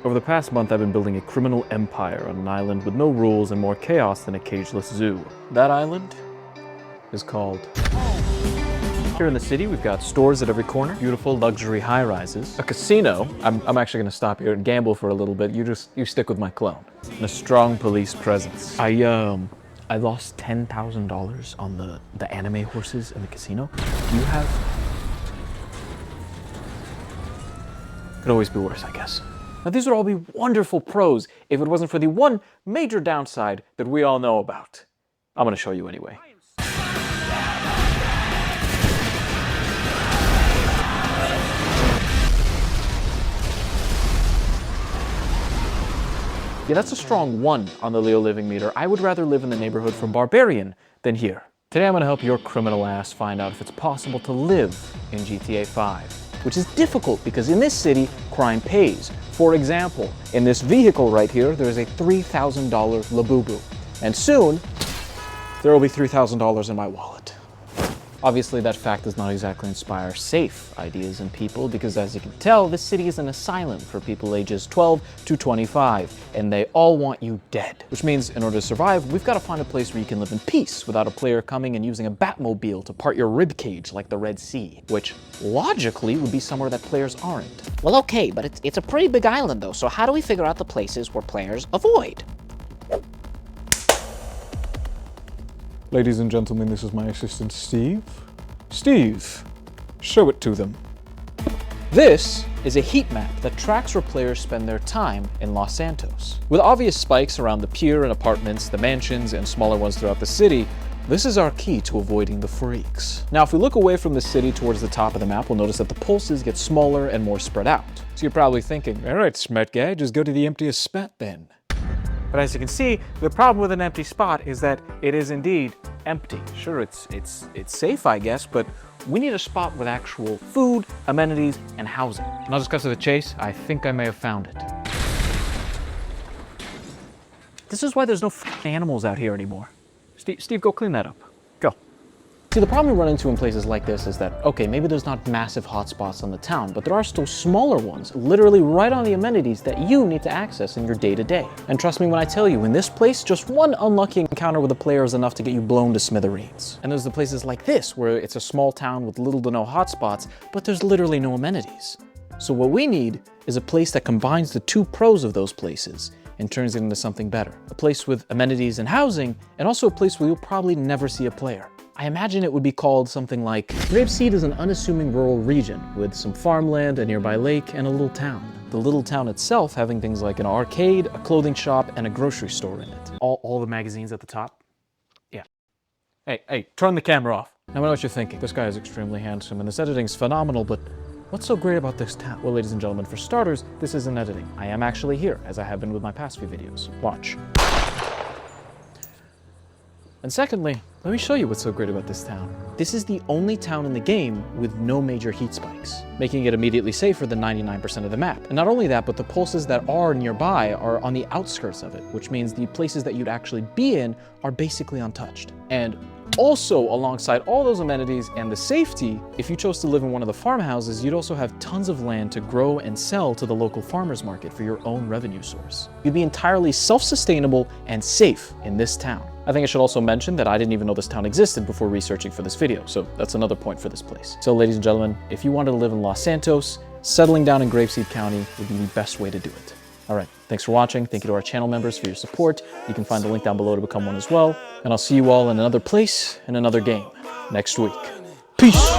Over the past month, I've been building a criminal empire on an island with no rules and more chaos than a cageless zoo. That island is called... Here in the city, we've got stores at every corner, beautiful luxury high-rises, a casino. I'm actually gonna stop here and gamble for a little bit. You stick with my clone. And a strong police presence. I lost $10,000 on the anime horses in the casino. Do you have... Could always be worse, I guess. Now these would all be wonderful pros if it wasn't for the one major downside that we all know about. I'm gonna show you anyway. Yeah, that's a strong 1 on the Leo Living meter. I would rather live in the neighborhood from Barbarian than here. Today I'm gonna help your criminal ass find out if it's possible to live in GTA 5, which is difficult because in this city, crime pays. For example, in this vehicle right here, there is a $3,000 Labubu. And soon, there will be $3,000 in my wallet. Obviously, that fact does not exactly inspire safe ideas in people because, as you can tell, this city is an asylum for people ages 12 to 25, and they all want you dead. Which means, in order to survive, we've got to find a place where you can live in peace without a player coming and using a Batmobile to part your ribcage like the Red Sea, which, logically, would be somewhere that players aren't. Well, okay, but it's a pretty big island, though, so how do we figure out the places where players avoid? Ladies and gentlemen, this is my assistant, Steve. Steve, show it to them. This is a heat map that tracks where players spend their time in Los Santos. With obvious spikes around the pier and apartments, the mansions, and smaller ones throughout the city, this is our key to avoiding the freaks. Now, if we look away from the city towards the top of the map, we'll notice that the pulses get smaller and more spread out. So you're probably thinking, all right, smart guy, just go to the emptiest spot then. But as you can see, the problem with an empty spot is that it is indeed empty. Sure, it's safe, I guess, but we need a spot with actual food, amenities, and housing. And I'll just cut to the chase. I think I may have found it. This is why there's no f***ing animals out here anymore. Steve, go clean that up. Go. See, the problem we run into in places like this is that, okay, maybe there's not massive hotspots on the town, but there are still smaller ones, literally right on the amenities that you need to access in your day-to-day. And trust me when I tell you, in this place, just one unlucky encounter with a player is enough to get you blown to smithereens. And there's the places like this, where it's a small town with little to no hotspots, but there's literally no amenities. So what we need is a place that combines the two pros of those places and turns it into something better. A place with amenities and housing, and also a place where you'll probably never see a player. I imagine it would be called something like, Grapeseed is an unassuming rural region with some farmland, a nearby lake, and a little town. The little town itself having things like an arcade, a clothing shop, and a grocery store in it. All the magazines at the top? Yeah. Hey, turn the camera off. Now I know what you're thinking. This guy is extremely handsome, and this editing's phenomenal, but what's so great about this town? Well, ladies and gentlemen, for starters, this isn't editing. I am actually here, as I have been with my past few videos. Watch. And secondly, let me show you what's so great about this town. This is the only town in the game with no major heat spikes, making it immediately safer than 99% of the map. And not only that, but the pulses that are nearby are on the outskirts of it, which means the places that you'd actually be in are basically untouched. And also, alongside all those amenities and the safety, if you chose to live in one of the farmhouses, you'd also have tons of land to grow and sell to the local farmers market for your own revenue source. You'd be entirely self-sustainable and safe in this town. I think I should also mention that I didn't even know this town existed before researching for this video, so that's another point for this place. So ladies and gentlemen, if you wanted to live in Los Santos, settling down in Grapeseed County would be the best way to do it. All right, thanks for watching. Thank you to our channel members for your support. You can find the link down below to become one as well. And I'll see you all in another place, in another game, next week. Peace!